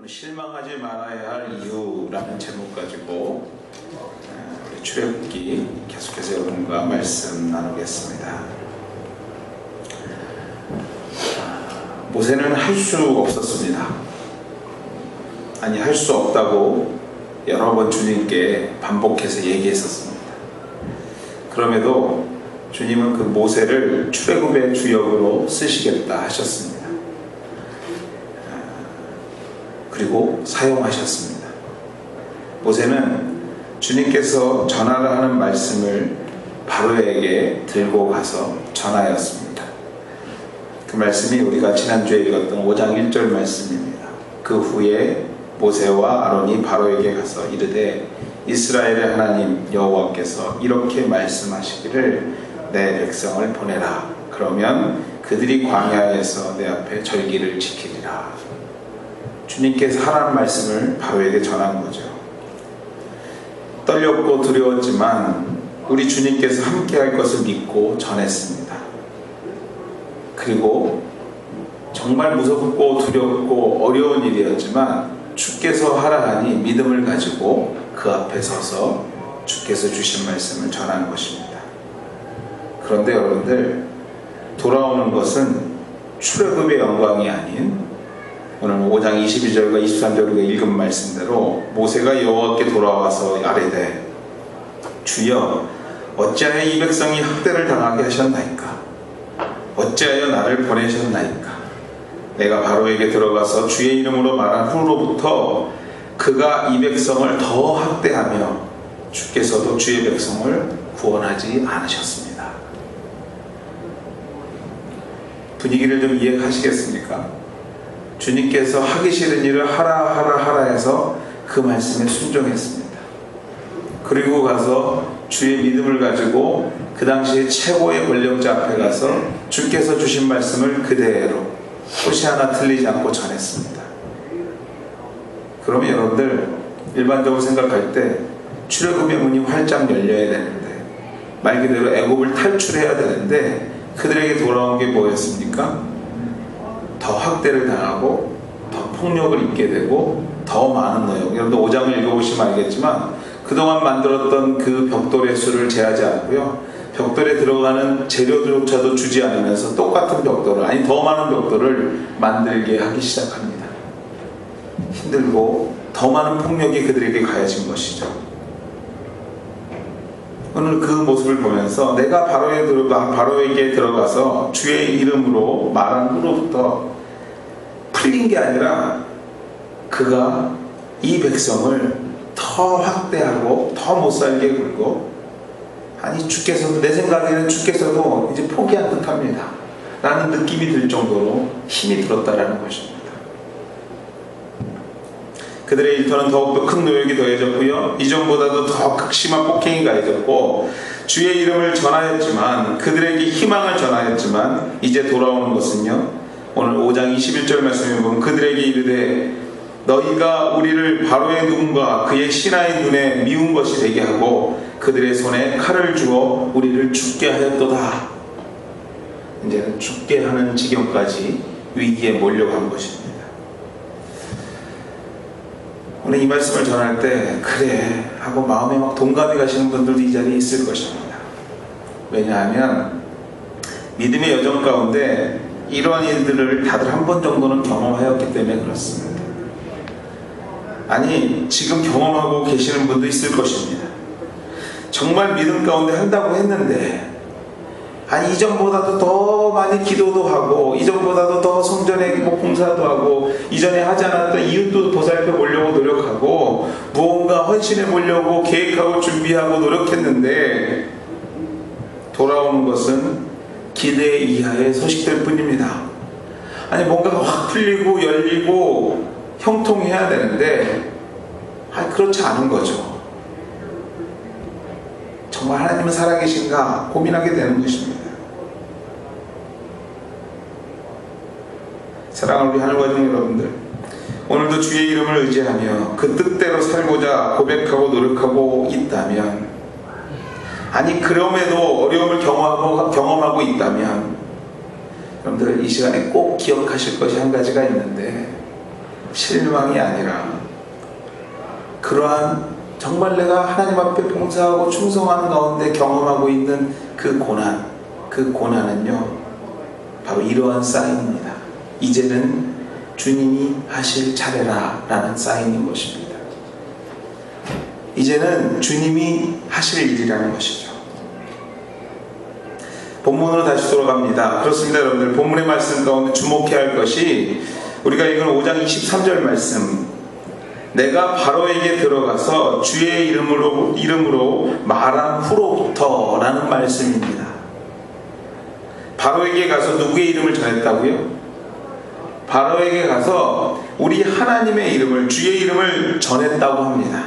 오늘 실망하지 말아야 할 이유라는 제목 가지고 우리 출애굽기 계속해서 여러분과 말씀 나누겠습니다. 모세는 할 수 없었습니다. 아니, 할 수 없다고 여러 번 주님께 반복해서 얘기했었습니다. 그럼에도 주님은 그 모세를 출애굽의 주역으로 쓰시겠다 하셨습니다. 그리고 사용하셨습니다. 모세는 주님께서 전하라 하는 말씀을 바로에게 들고 가서 전하였습니다. 그 말씀이 우리가 지난주에 읽었던 5장 1절 말씀입니다. 그 후에 모세와 아론이 바로에게 가서 이르되 이스라엘의 하나님 여호와께서 이렇게 말씀하시기를 내 백성을 보내라. 그러면 그들이 광야에서 내 앞에 절기를 지키리라. 주님께서 하라는 말씀을 바로에게 전한 거죠. 떨렸고 두려웠지만 우리 주님께서 함께할 것을 믿고 전했습니다. 그리고 정말 무섭고 두렵고 어려운 일이었지만 주께서 하라 하니 믿음을 가지고 그 앞에 서서 주께서 주신 말씀을 전하는 것입니다. 그런데 여러분들, 돌아오는 것은 출애굽의 영광이 아닌 오늘 5장 22절과 23절 우리가 읽은 말씀대로 모세가 여호와께 돌아와서 아뢰되 주여 어찌하여 이 백성이 학대를 당하게 하셨나이까? 어찌하여 나를 보내셨나이까? 내가 바로에게 들어가서 주의 이름으로 말한 후로부터 그가 이 백성을 더 학대하며 주께서도 주의 백성을 구원하지 않으셨습니다. 분위기를 좀 이해하시겠습니까? 주님께서 하기 싫은 일을 하라 해서 그 말씀에 순종했습니다. 그리고 가서 주의 믿음을 가지고 그 당시에 최고의 권력자 앞에 가서 주께서 주신 말씀을 그대로 소시 하나 틀리지 않고 전했습니다. 그러면 여러분들, 일반적으로 생각할 때 출애굽의 문이 활짝 열려야 되는데, 말 그대로 애굽을 탈출해야 되는데 그들에게 돌아온 게 뭐였습니까? 더 학대를 당하고 더 폭력을 입게 되고 더 많은 노역. 여러분들 5장을 읽어보시면 알겠지만 그동안 만들었던 그 벽돌의 수를 제하지 않고요, 벽돌에 들어가는 재료조차도 주지 않으면서 똑같은 벽돌을, 아니 더 많은 벽돌을 만들게 하기 시작합니다. 힘들고 더 많은 폭력이 그들에게 가해진 것이죠. 오늘 그 모습을 보면서 내가 바로에게 들어가서 주의 이름으로 말한 후로부터 풀린 게 아니라 그가 이 백성을 더 확대하고 더 못살게 굴고, 아니 주께서도, 내 생각에는 주께서도 이제 포기한 듯합니다 라는 느낌이 들 정도로 힘이 들었다라는 것입니다. 그들의 일터는 더욱더 큰 노역이 더해졌고요, 이전보다도 더 극심한 폭행이 가해졌고, 주의 이름을 전하였지만, 그들에게 희망을 전하였지만 이제 돌아오는 것은요, 오늘 5장 21절 말씀에 보면 그들에게 이르되 너희가 우리를 바로의 눈과 그의 신하의 눈에 미운 것이 되게 하고 그들의 손에 칼을 주어 우리를 죽게 하였도다. 이제는 죽게 하는 지경까지 위기에 몰려간 것입니다. 오늘 이 말씀을 전할 때 그래 하고 마음에 막 동감이 가시는 분들도 이 자리에 있을 것입니다. 왜냐하면 믿음의 여정 가운데 이러한 일들을 다들 한 번 정도는 경험하였기 때문에 그렇습니다. 아니, 지금 경험하고 계시는 분도 있을 것입니다. 정말 믿음 가운데 한다고 했는데, 아니 이전보다도 더 많이 기도도 하고 이전보다도 더 성전에 봉사도 하고 이전에 하지 않았던 이웃도 보살펴 보려고 노력하고 무언가 헌신해 보려고 계획하고 준비하고 노력했는데 돌아오는 것은 기대 이하의 소식들 뿐입니다. 아니 뭔가가 확 풀리고 열리고 형통해야 되는데 그렇지 않은 거죠. 정말 하나님은 살아계신가 고민하게 되는 것입니다. 사랑하는 우리 하늘과정 여러분들, 오늘도 주의 이름을 의지하며 그 뜻대로 살고자 고백하고 노력하고 있다면, 아니 그럼에도 어려움을 경험하고 있다면, 여러분들 이 시간에 꼭 기억하실 것이 한 가지가 있는데, 실망이 아니라 그러한 정말 내가 하나님 앞에 봉사하고 충성하는 가운데 경험하고 있는 그 고난은요 바로 이러한 사인입니다. 이제는 주님이 하실 차례라 라는 사인인 것입니다. 이제는 주님이 하실 일이라는 것이죠. 본문으로 다시 돌아갑니다. 그렇습니다. 여러분들, 본문의 말씀 가운데 주목해야 할 것이 우리가 읽은 5장 23절 말씀, 내가 바로에게 들어가서 주의 이름으로 말한 후로부터 라는 말씀입니다. 바로에게 가서 누구의 이름을 전했다고요? 바로에게 가서 우리 하나님의 이름을, 주의 이름을 전했다고 합니다.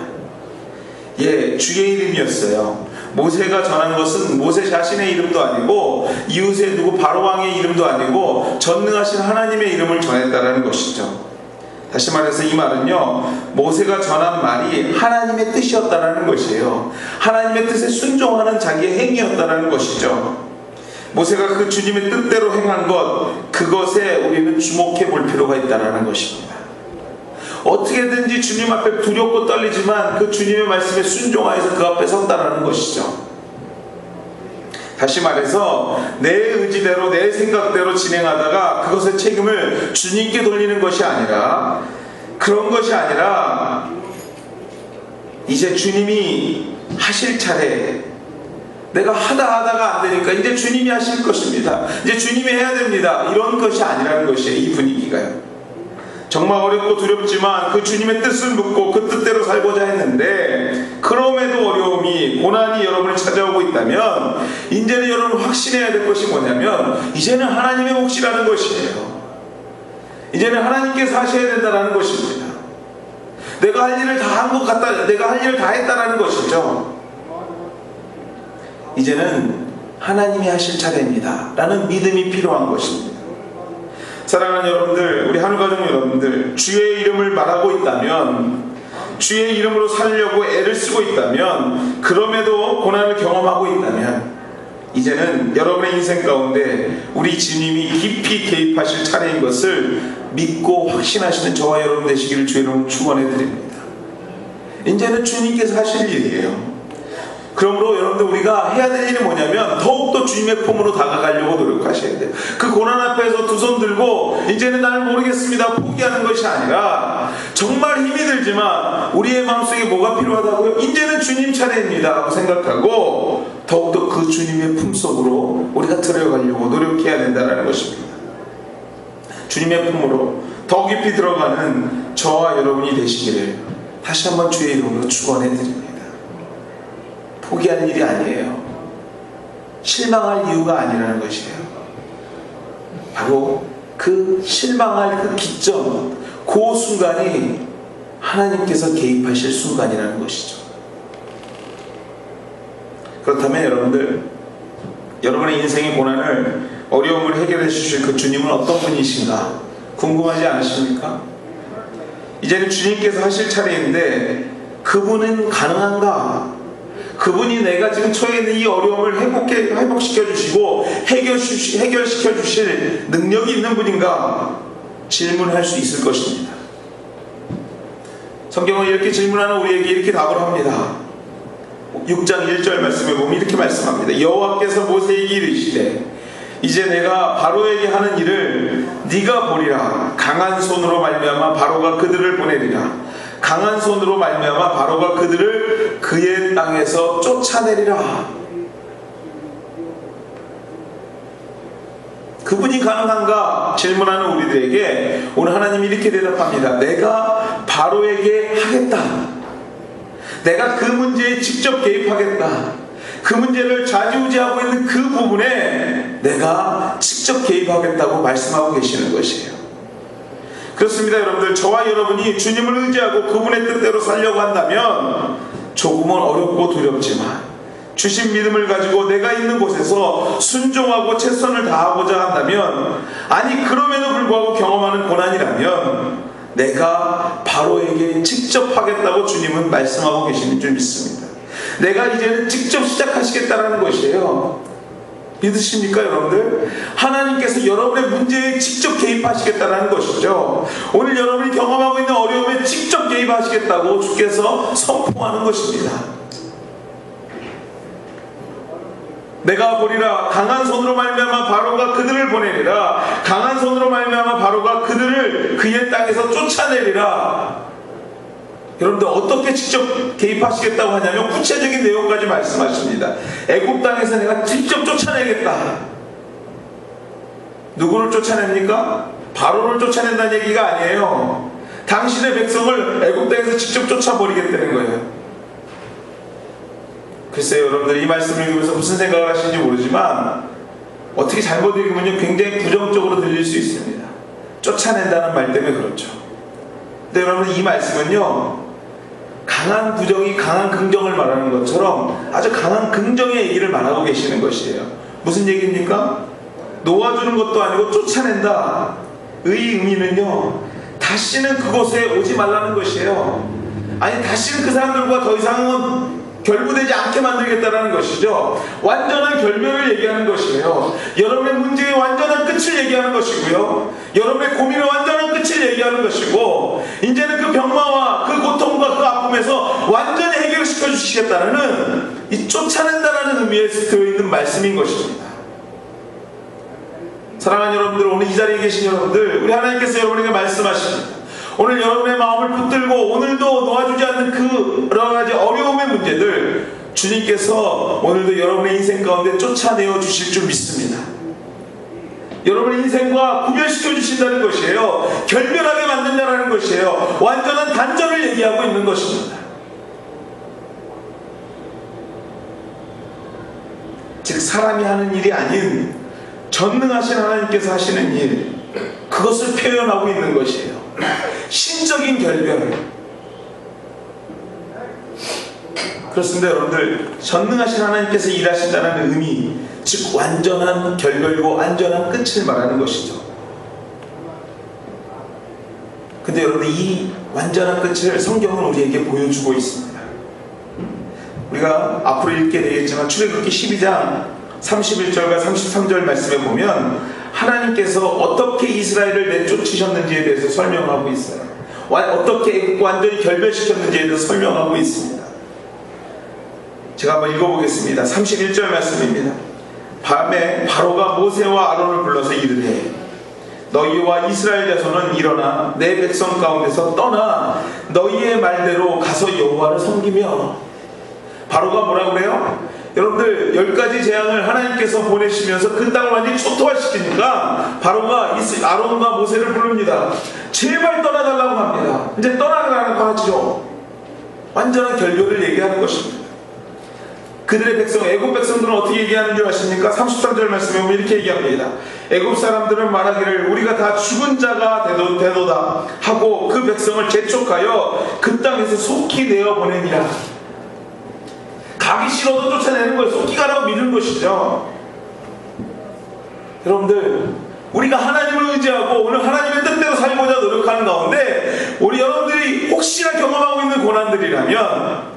예, 주의 이름이었어요. 모세가 전한 것은 모세 자신의 이름도 아니고 이웃의 누구 바로왕의 이름도 아니고 전능하신 하나님의 이름을 전했다라는 것이죠. 다시 말해서 이 말은요, 모세가 전한 말이 하나님의 뜻이었다라는 것이에요. 하나님의 뜻에 순종하는 자기의 행위였다라는 것이죠. 모세가 그 주님의 뜻대로 행한 것, 그것에 우리는 주목해 볼 필요가 있다라는 것입니다. 어떻게든지 주님 앞에 두렵고 떨리지만 그 주님의 말씀에 순종하여서 그 앞에 섰다라는 것이죠. 다시 말해서 내 의지대로 내 생각대로 진행하다가 그것의 책임을 주님께 돌리는 것이 아니라, 그런 것이 아니라 이제 주님이 하실 차례, 내가 하다가 안 되니까 이제 주님이 하실 것입니다, 이제 주님이 해야 됩니다, 이런 것이 아니라는 것이에요. 이 분위기가요. 정말 어렵고 두렵지만 그 주님의 뜻을 묻고 그 뜻대로 살고자 했는데, 그럼에도 어려움이, 고난이 여러분을 찾아오고 있다면 이제는 여러분 확신해야 될 것이 뭐냐면, 이제는 하나님의 몫이라는 것이에요. 이제는 하나님께서 하셔야 된다는 것입니다. 내가 할 일을 다 한 것 같다, 내가 할 일을 다 했다라는 것이죠. 이제는 하나님이 하실 차례입니다 라는 믿음이 필요한 것입니다. 사랑하는 여러분들, 우리 하늘가족 여러분들, 주의 이름을 말하고 있다면, 주의 이름으로 살려고 애를 쓰고 있다면, 그럼에도 고난을 경험하고 있다면, 이제는 여러분의 인생 가운데 우리 주님이 깊이 개입하실 차례인 것을 믿고 확신하시는 저와 여러분 되시기를 주의 이름으로 축원해 드립니다. 이제는 주님께서 하실 일이에요. 그러므로 여러분들, 우리가 해야 될 일이 뭐냐면 더욱더 주님의 품으로 다가가려고 노력하셔야 돼요. 그 고난 앞에서 두 손 들고 이제는 나를 모르겠습니다 포기하는 것이 아니라, 정말 힘이 들지만 우리의 마음속에 뭐가 필요하다고요? 이제는 주님 차례입니다 라고 생각하고 더욱더 그 주님의 품속으로 우리가 들어가려고 노력해야 된다는 것입니다. 주님의 품으로 더 깊이 들어가는 저와 여러분이 되시기를 다시 한번 주의 이름으로 축원해 드립니다. 포기할 일이 아니에요. 실망할 이유가 아니라는 것이에요. 바로 그 실망할 그 기점, 그 순간이 하나님께서 개입하실 순간이라는 것이죠. 그렇다면 여러분들, 여러분의 인생의 고난을, 어려움을 해결해 주실 그 주님은 어떤 분이신가 궁금하지 않으십니까? 이제는 주님께서 하실 차례인데 그분은 가능한가? 그분이 내가 지금 처해 있는 이 어려움을 회복시켜 주시고 해결시켜 주실 능력이 있는 분인가? 질문할 수 있을 것입니다. 성경은 이렇게 질문하는 우리에게 이렇게 답을 합니다. 6장 1절 말씀에 보면 이렇게 말씀합니다. 여호와께서 모세에게 이르시되 이제 내가 바로에게 하는 일을 네가 보리라. 강한 손으로 말미암아 바로가 그들을 보내리라. 강한 손으로 말미암아 바로가 그들을 그의 땅에서 쫓아내리라. 그분이 가능한가 질문하는 우리들에게 오늘 하나님이 이렇게 대답합니다. 내가 바로에게 하겠다. 내가 그 문제에 직접 개입하겠다. 그 문제를 좌지우지하고 있는 그 부분에 내가 직접 개입하겠다고 말씀하고 계시는 것이에요. 그렇습니다. 여러분들, 저와 여러분이 주님을 의지하고 그분의 뜻대로 살려고 한다면 조금은 어렵고 두렵지만 주신 믿음을 가지고 내가 있는 곳에서 순종하고 최선을 다하고자 한다면, 아니 그럼에도 불구하고 경험하는 고난이라면 내가 바로에게 직접 하겠다고 주님은 말씀하고 계시는 줄 믿습니다. 내가 이제는 직접 시작하시겠다는 것이에요. 믿으십니까 여러분들? 하나님께서 여러분의 문제에 직접 개입하시겠다는 것이죠. 오늘 여러분이 경험하고 있는 어려움에 직접 개입하시겠다고 주께서 선포하는 것입니다. 내가 보리라 강한 손으로 말미암아 바로가 그들을 보내리라. 강한 손으로 말미암아 바로가 그들을 그의 땅에서 쫓아내리라. 여러분들 어떻게 직접 개입하시겠다고 하냐면 구체적인 내용까지 말씀하십니다. 애굽 땅에서 내가 직접 쫓아내겠다. 누구를 쫓아냅니까? 바로를 쫓아낸다는 얘기가 아니에요. 당신의 백성을 애굽 땅에서 직접 쫓아버리겠다는 거예요. 글쎄요 여러분들 이 말씀을 읽으면서 무슨 생각을 하시는지 모르지만 어떻게 잘못 읽으면 굉장히 부정적으로 들릴 수 있습니다. 쫓아낸다는 말 때문에 그렇죠. 근데 여러분 이 말씀은요 강한 부정이 강한 긍정을 말하는 것처럼 아주 강한 긍정의 얘기를 말하고 계시는 것이에요. 무슨 얘기입니까? 놓아주는 것도 아니고 쫓아낸다. 의 의미는요 다시는 그곳에 오지 말라는 것이에요. 아니 다시는 그 사람들과 더 이상은 결부되지 않게 만들겠다는 것이죠. 완전한 결별을 얘기하는 것이에요. 여러분의 문제의 완전한 끝을 얘기하는 것이고요. 여러분의 고민의 완전한 끝을 얘기하는 것이고 이제는 그 병마와 그 고통과 그 아픔에서 완전히 해결시켜 주시겠다는 이 쫓아낸다라는 의미에 들어있는 말씀인 것입니다. 사랑하는 여러분들 오늘 이 자리에 계신 여러분들 우리 하나님께서 여러분에게 말씀하십니다. 오늘 여러분의 마음을 붙들고 오늘도 놓아주지 않는 그 여러 가지 어려움의 문제들 주님께서 오늘도 여러분의 인생 가운데 쫓아내어 주실 줄 믿습니다. 여러분의 인생과 구별시켜 주신다는 것이에요. 결별하게 만든다는 것이에요. 완전한 단절을 얘기하고 있는 것입니다. 즉 사람이 하는 일이 아닌 전능하신 하나님께서 하시는 일 그것을 표현하고 있는 것이에요. 신적인 결별. 그렇습니다 여러분들. 전능하신 하나님께서 일하신다는 의미 즉 완전한 결별이고 완전한 끝을 말하는 것이죠. 근데 여러분 이 완전한 끝을 성경은 우리에게 보여주고 있습니다. 우리가 앞으로 읽게 되겠지만 출애굽기 12장 31절과 33절 말씀에 보면 하나님께서 어떻게 이스라엘을 내쫓으셨는지에 대해서 설명하고 있어요. 어떻게 완전히 결별시켰는지에 대해서 설명하고 있습니다. 제가 한번 읽어보겠습니다. 31절 말씀입니다. 밤에 바로가 모세와 아론을 불러서 이르되 너희와 이스라엘 자손은 일어나 내 백성 가운데서 떠나 너희의 말대로 가서 여호와를 섬기며. 바로가 뭐라고 그래요? 여러분들 10가지 재앙을 하나님께서 보내시면서 그 땅을 완전히 초토화시키니까 바로가 아론과 모세를 부릅니다. 제발 떠나달라고 합니다. 이제 떠나라고 하죠. 완전한 결별을 얘기하는 것입니다. 그들의 백성 애굽 백성들은 어떻게 얘기하는 줄 아십니까? 33절 말씀에 보면 이렇게 얘기합니다. 애굽 사람들은 말하기를 우리가 다 죽은 자가 되도다 하고 그 백성을 재촉하여 그 땅에서 속히 내어 보내니라. 가기 싫어도 쫓아내는 거예요. 속히 가라고 미는 것이죠. 여러분들 우리가 하나님을 의지하고 오늘 하나님의 뜻대로 살고자 노력하는 가운데 우리 여러분들이 혹시나 경험하고 있는 고난들이라면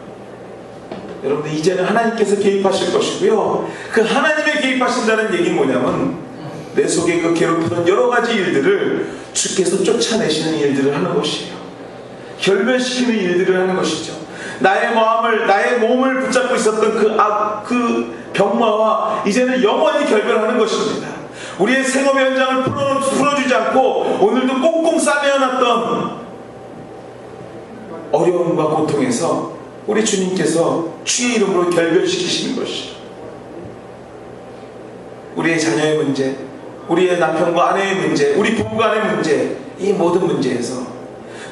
여러분들 이제는 하나님께서 개입하실 것이고요. 그 하나님의 개입하신다는 얘기는 뭐냐면 내 속에 그 괴롭히는 여러 가지 일들을 주께서 쫓아내시는 일들을 하는 것이에요. 결별시키는 일들을 하는 것이죠. 나의 마음을 나의 몸을 붙잡고 있었던 그 병마와 이제는 영원히 결별하는 것입니다. 우리의 생업의 현장을 풀어주지 않고 오늘도 꽁꽁 싸매어놨던 어려움과 고통에서 우리 주님께서 주의 이름으로 결별시키시는 것이죠. 우리의 자녀의 문제, 우리의 남편과 아내의 문제, 우리 부부 간의 문제, 이 모든 문제에서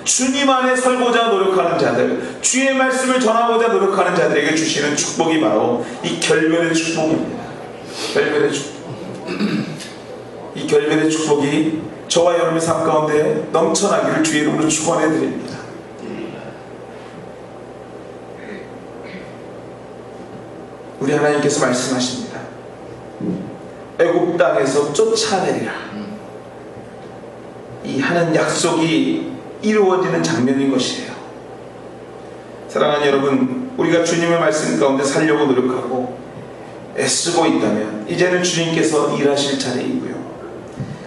주님 안에 살고자 노력하는 자들, 주의 말씀을 전하고자 노력하는 자들에게 주시는 축복이 바로 이 결별의 축복입니다. 결별의 축복. 이 결별의 축복이 저와 여러분의 삶 가운데 넘쳐나기를 주의 이름으로 축원해 드립니다. 우리 하나님께서 말씀하십니다. 애굽 땅에서 쫓아내리라. 이 하는 약속이 이루어지는 장면인 것이에요. 사랑하는 여러분, 우리가 주님의 말씀 가운데 살려고 노력하고 애쓰고 있다면 이제는 주님께서 일하실 차례이고요.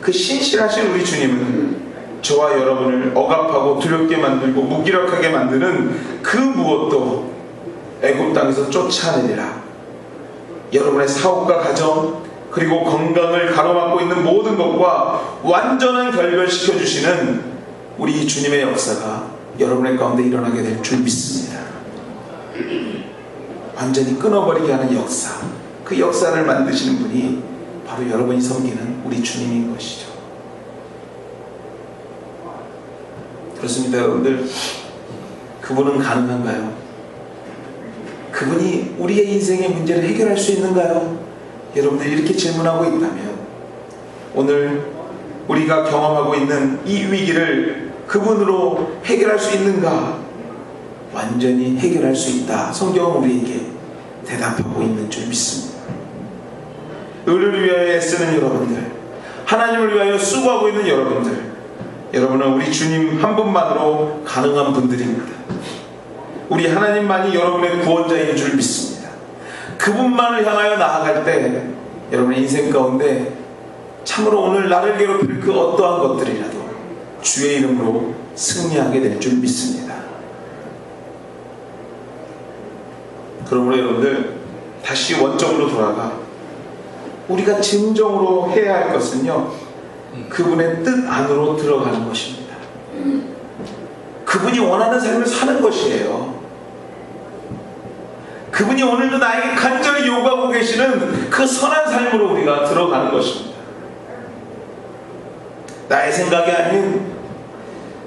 그 신실하신 우리 주님은 저와 여러분을 억압하고 두렵게 만들고 무기력하게 만드는 그 무엇도 애굽 땅에서 쫓아내리라. 여러분의 사업과 가정 그리고 건강을 가로막고 있는 모든 것과 완전한 결별시켜 주시는 우리 주님의 역사가 여러분의 가운데 일어나게 될 줄 믿습니다. 완전히 끊어버리게 하는 역사, 그 역사를 만드시는 분이 바로 여러분이 섬기는 우리 주님인 것이죠. 그렇습니다, 여러분들. 그분은 가능한가요? 그분이 우리의 인생의 문제를 해결할 수 있는가요? 여러분들이 이렇게 질문하고 있다면 오늘 우리가 경험하고 있는 이 위기를 그분으로 해결할 수 있는가? 완전히 해결할 수 있다. 성경은 우리에게 대답하고 있는 줄 믿습니다. 의를 위하여 애쓰는 여러분들, 하나님을 위하여 수고하고 있는 여러분들, 여러분은 우리 주님 한 분만으로 가능한 분들입니다. 우리 하나님만이 여러분의 구원자인 줄 믿습니다. 그분만을 향하여 나아갈 때 여러분의 인생 가운데 참으로 오늘 나를 괴롭힐 그 어떠한 것들이라도 주의 이름으로 승리하게 될 줄 믿습니다. 그러므로 여러분들 다시 원점으로 돌아가 우리가 진정으로 해야 할 것은요, 그분의 뜻 안으로 들어가는 것입니다. 그분이 원하는 삶을 사는 것이에요. 그분이 오늘도 나에게 간절히 요구하고 계시는 그 선한 삶으로 우리가 들어가는 것입니다. 나의 생각이 아닌,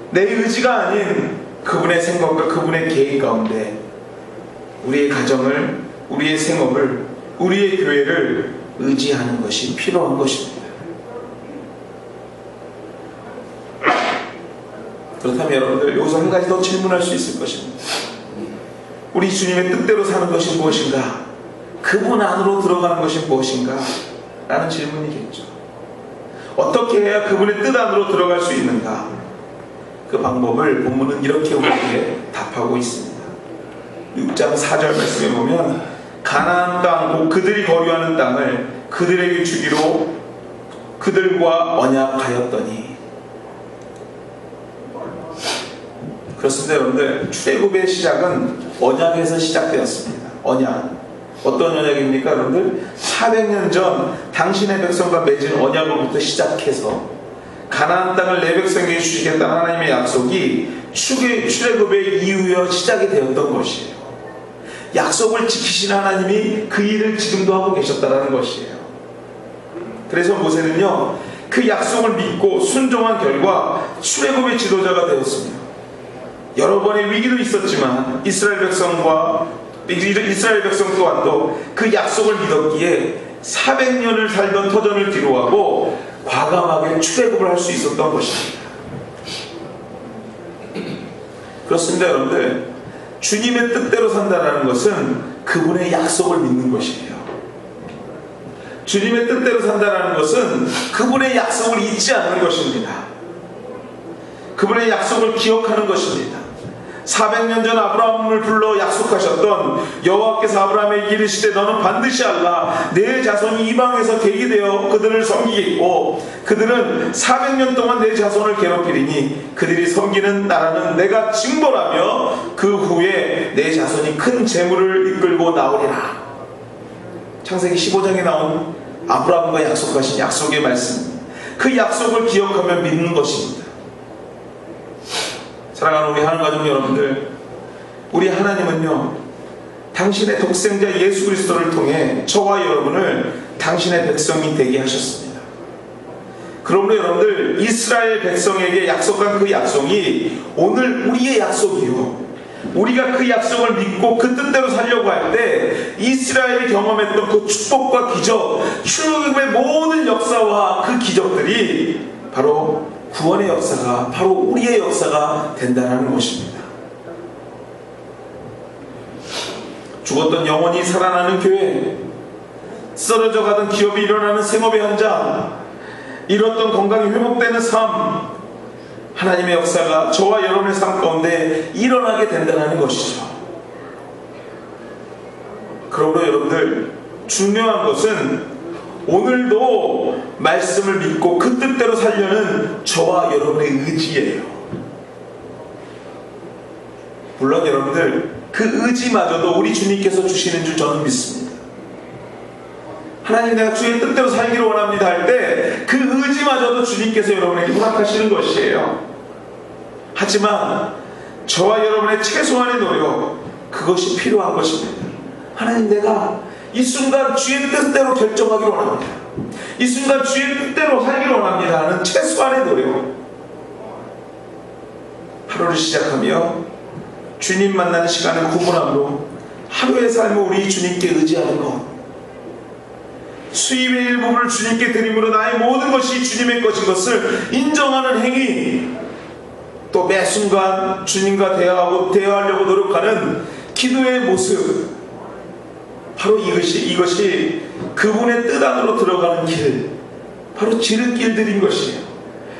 내 의지가 아닌 그분의 생각과 그분의 계획 가운데 우리의 가정을, 우리의 생업을, 우리의 교회를 의지하는 것이 필요한 것입니다. 그렇다면 여러분들 여기서 한 가지 더 질문할 수 있을 것입니다. 우리 주님의 뜻대로 사는 것이 무엇인가? 그분 안으로 들어가는 것이 무엇인가? 라는 질문이겠죠. 어떻게 해야 그분의 뜻 안으로 들어갈 수 있는가? 그 방법을 본문은 이렇게 우리에게 답하고 있습니다. 6장 4절 말씀에 보면 가나안 땅, 곧 그들이 거류하는 땅을 그들에게 주기로 그들과 언약하였더니. 그렇습니다, 여러분들. 출애굽의 시작은 언약에서 시작되었습니다. 언약. 어떤 언약입니까, 여러분들? 400년 전 당신의 백성과 맺은 언약으로부터 시작해서 가나안 땅을 내 백성에게 주시겠다는 하나님의 약속이 출애굽의 이후에 시작이 되었던 것이에요. 약속을 지키신 하나님이 그 일을 지금도 하고 계셨다는 것이에요. 그래서 모세는요, 그 약속을 믿고 순종한 결과 출애굽의 지도자가 되었습니다. 여러 번의 위기도 있었지만 이스라엘 백성 또한도 그 약속을 믿었기에 400년을 살던 터전을 뒤로하고 과감하게 출애굽을 할 수 있었던 것입니다. 그렇습니다, 여러분들. 주님의 뜻대로 산다는 것은 그분의 약속을 믿는 것이에요. 주님의 뜻대로 산다는 것은 그분의 약속을 잊지 않는 것입니다. 그분의 약속을 기억하는 것입니다. 400년 전 아브라함을 불러 약속하셨던 여호와께서 아브라함에게 이르시되 너는 반드시 알라. 내 자손이 이방에서 계기되어 그들을 섬기겠고 그들은 400년 동안 내 자손을 괴롭히리니 그들이 섬기는 나라는 내가 징벌하며 그 후에 내 자손이 큰 재물을 이끌고 나오리라. 창세기 15장에 나온 아브라함과 약속하신 약속의 말씀, 그 약속을 기억하며 믿는 것입니다. 사랑하는 우리 하나님 가족 여러분들, 우리 하나님은요, 당신의 독생자 예수 그리스도를 통해 저와 여러분을 당신의 백성이 되게 하셨습니다. 그러므로 여러분들, 이스라엘 백성에게 약속한 그 약속이 오늘 우리의 약속이요, 우리가 그 약속을 믿고 그 뜻대로 살려고 할 때 이스라엘이 경험했던 그 축복과 기적, 출애굽의 모든 역사와 그 기적들이 바로 구원의 역사가, 바로 우리의 역사가 된다는 것입니다. 죽었던 영혼이 살아나는 교회, 쓰러져 가던 기업이 일어나는 생업의 현장, 잃었던 건강이 회복되는 삶, 하나님의 역사가 저와 여러분의 삶 가운데 일어나게 된다는 것이죠. 그러므로 여러분들, 중요한 것은 오늘도 말씀을 믿고 그 뜻대로 살려는 저와 여러분의 의지예요. 물론 여러분들 그 의지마저도 우리 주님께서 주시는 줄 저는 믿습니다. 하나님 내가 주의 뜻대로 살기를 원합니다 할 때 그 의지마저도 주님께서 여러분에게 허락하시는 것이에요. 하지만 저와 여러분의 최소한의 노력, 그것이 필요한 것입니다. 하나님 내가 이 순간 주의 뜻대로 결정하기를 원합니다. 이 순간 주의 뜻대로 살기를 원합니다 하는 최소한의 노력, 하루를 시작하며 주님 만나는 시간을 구분함으로 하루의 삶을 우리 주님께 의지하는 것, 수입의 일부분을 주님께 드림으로 나의 모든 것이 주님의 것인 것을 인정하는 행위, 또 매 순간 주님과 대화하려고 노력하는 기도의 모습, 바로 이것이 그분의 뜻 안으로 들어가는 길, 바로 지름길들인 것이에요.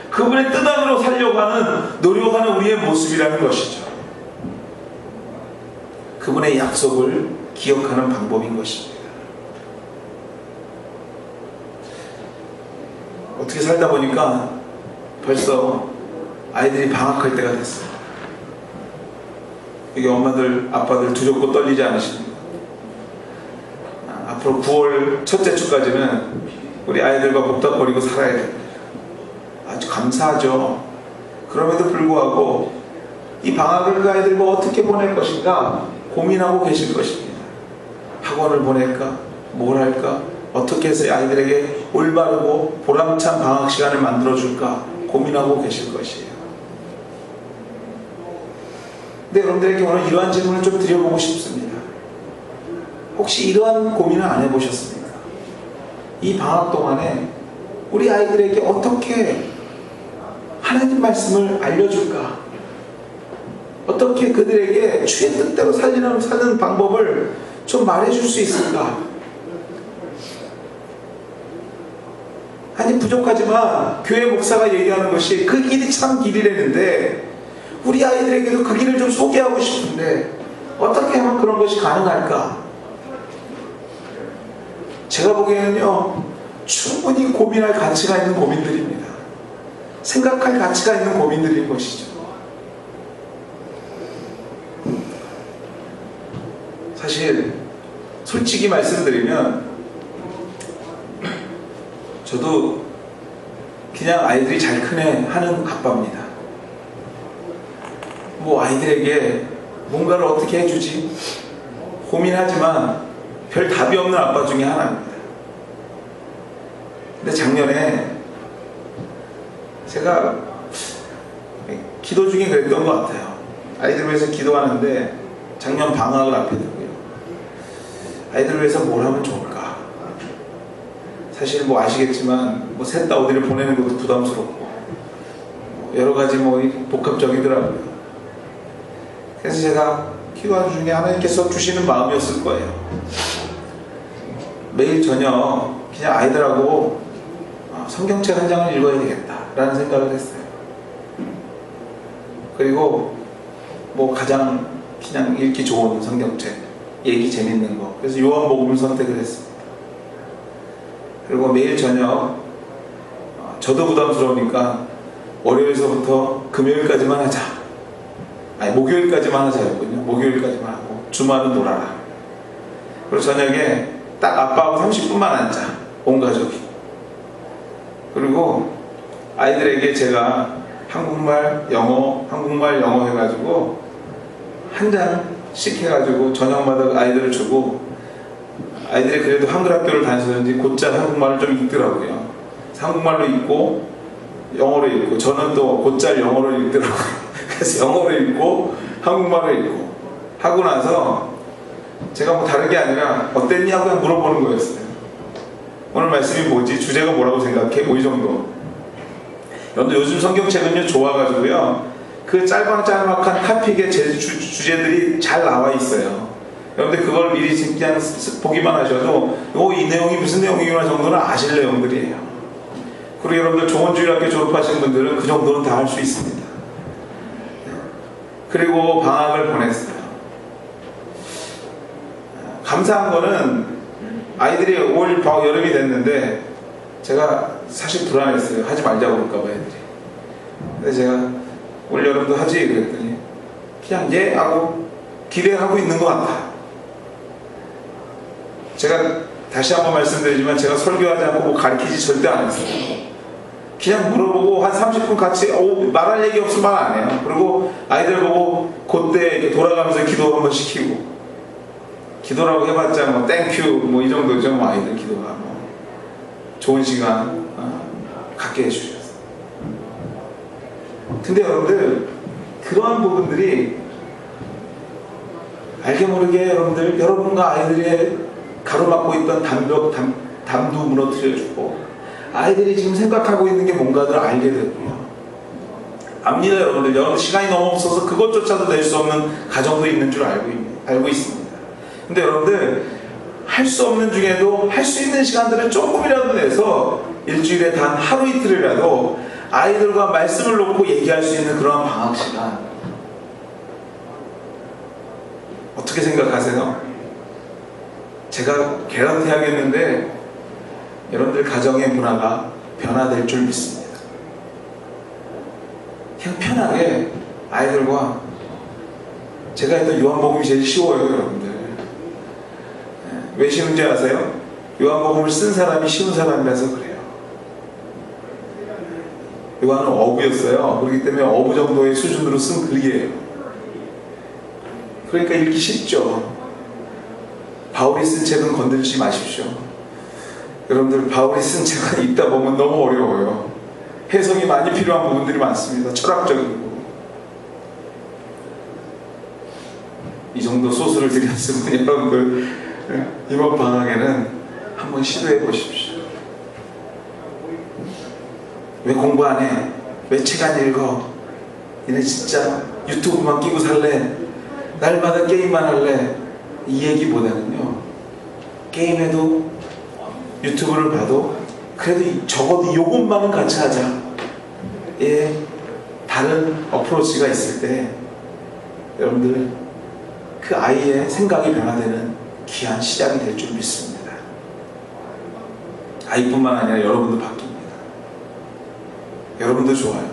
그분의 뜻 안으로 살려고 하는, 노력하는 우리의 모습이라는 것이죠. 그분의 약속을 기억하는 방법인 것입니다. 어떻게 살다 보니까 벌써 아이들이 방학할 때가 됐어요. 여기 엄마들, 아빠들 두렵고 떨리지 않으십니까? 앞으로 9월 첫째 주까지는 우리 아이들과 복닥거리고 살아야 됩니다. 아주 감사하죠. 그럼에도 불구하고 이 방학을 그 아이들과 어떻게 보낼 것인가 고민하고 계실 것입니다. 학원을 보낼까? 뭘 할까? 어떻게 해서 아이들에게 올바르고 보람찬 방학 시간을 만들어줄까 고민하고 계실 것이에요. 근데 여러분들에게 오늘 이러한 질문을 좀 드려보고 싶습니다. 혹시 이러한 고민을 안 해보셨습니까? 이 방학 동안에 우리 아이들에게 어떻게 하나님 말씀을 알려줄까? 어떻게 그들에게 주의 뜻대로 사는 방법을 좀 말해줄 수 있을까? 아니 부족하지만 교회 목사가 얘기하는 것이 그 길이 참 길이라는데 우리 아이들에게도 그 길을 좀 소개하고 싶은데 어떻게 하면 그런 것이 가능할까? 제가 보기에는요, 충분히 고민할 가치가 있는 고민들입니다. 생각할 가치가 있는 고민들인 것이죠. 사실 솔직히 말씀드리면 저도 그냥 아이들이 잘 크네 하는 아빠입니다. 뭐 아이들에게 뭔가를 어떻게 해주지? 고민하지만 별 답이 없는 아빠 중에 하나입니다. 근데 작년에 제가 기도 중에 그랬던 것 같아요. 아이들 위해서 기도하는데 작년 방학을 앞에 두고요. 아이들 위해서 뭘 하면 좋을까? 사실 뭐 아시겠지만 뭐 셋 다 어디를 보내는 것도 부담스럽고 여러 가지 뭐 복합적이더라고요. 그래서 제가 기도하는 중에 하나님께서 주시는 마음이었을 거예요. 매일 저녁 그냥 아이들하고 성경책 한 장을 읽어야 되겠다라는 생각을 했어요. 그리고 뭐 가장 그냥 읽기 좋은 성경책, 얘기 재밌는 거, 그래서 요한복음을 선택을 했습니다. 그리고 매일 저녁 저도 부담스러우니까 월요일서부터 금요일까지만 하자, 아니 목요일까지만 하자였군요. 목요일까지만 하고 주말은 놀아라. 그리고 저녁에 딱 아빠하고 30분만 앉자, 온 가족이. 그리고 아이들에게 제가 한국말, 영어 해가지고 한 장씩 해가지고 저녁마다 아이들을 주고, 아이들이 그래도 한글 학교를 다니셨는지 곧잘 한국말을 좀 읽더라고요. 한국말로 읽고 영어로 읽고, 저는 또 곧잘 영어로 읽더라고요. 그래서 영어로 읽고 한국말로 읽고 하고 나서 제가 뭐 다른 게 아니라 어땠니 하고 그냥 물어보는 거였어요. 오늘 말씀이 뭐지? 주제가 뭐라고 생각해? 뭐 이 정도. 여러분들 요즘 성경책은요 좋아가지고요 그 짤막한 카픽의 주제들이 잘 나와 있어요. 여러분들 그걸 미리 그냥 보기만 하셔도 이 내용이 무슨 내용이구나 정도는 아실 내용들이에요. 그리고 여러분들 조원주일학교 졸업하신 분들은 그 정도는 다 할 수 있습니다. 그리고 방학을 보냈어요. 감사한 거는 아이들이 올 여름이 됐는데 제가 사실 불안했어요. 하지 말자고 그럴까봐 애들이. 근데 제가 올 여름도 하지 그랬더니 그냥 예 하고 기대하고 있는 것 같아. 제가 다시 한번 말씀드리지만 제가 설교하지 않고 뭐 가르치지 절대 안 했어요. 그냥 물어보고 한 30분 같이 말할 얘기 없으면 말 안 해요. 그리고 아이들 보고 그때 이렇게 돌아가면서 기도 한번 시키고, 기도라고 해봤자 뭐 땡큐 뭐 이 정도죠. 뭐 아이들 기도가 뭐 좋은 시간 갖게 해주셨어요. 근데 여러분들 그러한 부분들이 알게 모르게 여러분과 아이들의 가로막고 있던 담도 무너뜨려주고 아이들이 지금 생각하고 있는 게 뭔가를 알게 되고요. 압니다. 여러분들 시간이 너무 없어서 그것조차도 낼 수 없는 가정도 있는 줄 알고 있습니다. 근데 여러분들 할 수 없는 중에도 할 수 있는 시간들을 조금이라도 내서 일주일에 단 하루 이틀이라도 아이들과 말씀을 놓고 얘기할 수 있는 그런 방학 시간 어떻게 생각하세요? 제가 개런티 하겠는데 여러분들 가정의 문화가 변화될 줄 믿습니다. 그냥 편하게 아이들과 제가 했던 요한복음이 제일 쉬워요. 여러분들 왜 쉬운지 아세요? 요한복음을 쓴 사람이 쉬운 사람이라서 그래요. 요한은 어부였어요. 그렇기 때문에 어부 정도의 수준으로 쓴 글이에요. 그러니까 읽기 쉽죠. 바울이 쓴 책은 건들지 마십시오. 여러분들 바울이 쓴 책은 읽다 보면 너무 어려워요. 해석이 많이 필요한 부분들이 많습니다. 철학적이고. 이 정도 소스를 드렸으면 여러분들 이번 방학에는 한번 시도해 보십시오. 왜 공부 안 해? 왜 책 안 읽어? 니네 진짜 유튜브만 끼고 살래? 날마다 게임만 할래? 이 얘기보다는요, 게임해도 유튜브를 봐도 그래도 적어도 요것만은 같이 하자. 예, 다른 어프로치가 있을 때 여러분들 그 아이의 생각이 변화되는 귀한 시작이 될 줄 믿습니다. 아이뿐만 아니라 여러분도 바뀝니다. 여러분도 좋아요.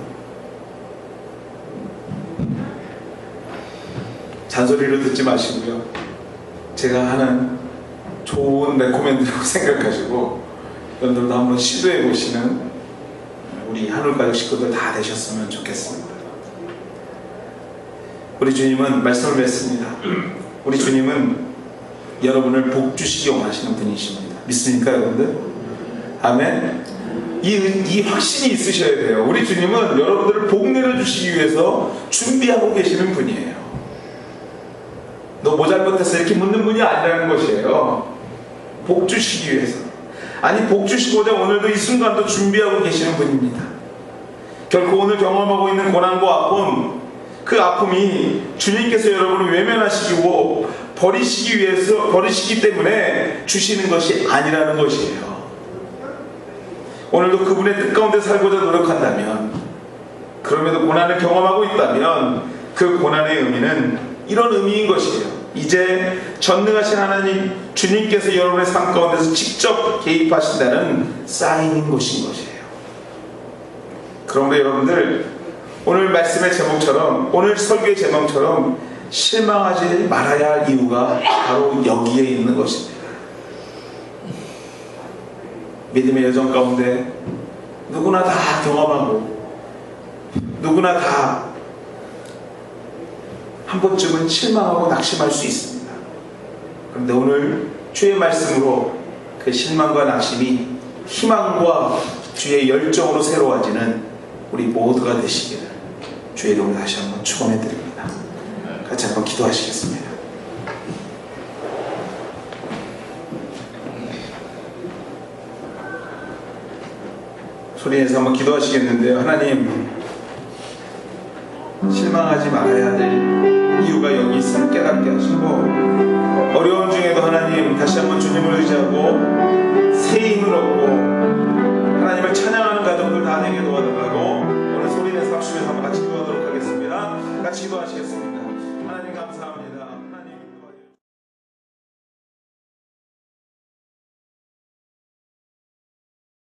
잔소리로 듣지 마시고요. 제가 하는 좋은 레코멘드라고 생각하시고 여러분들도 한번 시도해 보시는 우리 하늘가족 식구들 다 되셨으면 좋겠습니다. 우리 주님은 말씀을 맺습니다. 우리 주님은 여러분을 복 주시기 원하시는 분이십니다. 믿습니까 여러분들? 아멘. 이 확신이 있으셔야 돼요. 우리 주님은 여러분들을 복 내려주시기 위해서 준비하고 계시는 분이에요. 너 뭐 잘못했어? 이렇게 묻는 분이 아니라는 것이에요. 복 주시기 위해서. 아니 복 주시고자 오늘도 이 순간도 준비하고 계시는 분입니다. 결코 오늘 경험하고 있는 고난과 아픔, 그 아픔이 주님께서 여러분을 외면하시고 버리시기 때문에 주시는 것이 아니라는 것이에요. 오늘도 그분의 뜻 가운데 살고자 노력한다면, 그럼에도 고난을 경험하고 있다면 그 고난의 의미는 이런 의미인 것이에요. 이제 전능하신 하나님 주님께서 여러분의 삶 가운데서 직접 개입하신다는 사인인 것이에요. 그런데 여러분들 오늘 말씀의 제목처럼, 오늘 설교의 제목처럼 실망하지 말아야 할 이유가 바로 여기에 있는 것입니다. 믿음의 여정 가운데 누구나 다 경험하고 누구나 다 한 번쯤은 실망하고 낙심할 수 있습니다. 그런데 오늘 주의 말씀으로 그 실망과 낙심이 희망과 주의 열정으로 새로워지는 우리 모두가 되시기를 주의 이름으로 다시 한번 축원해 드립니다. 같이 한번 기도하시겠습니다. 소리내서 한번 기도하시겠는데요. 하나님, 실망하지 말아야 될 이유가 여기 있음을 깨닫게 하시고, 어려운 중에도 하나님 다시 한번 주님을 의지하고 새 힘을 얻고 하나님을 찬양하는 가정들 다 되게 도와달라고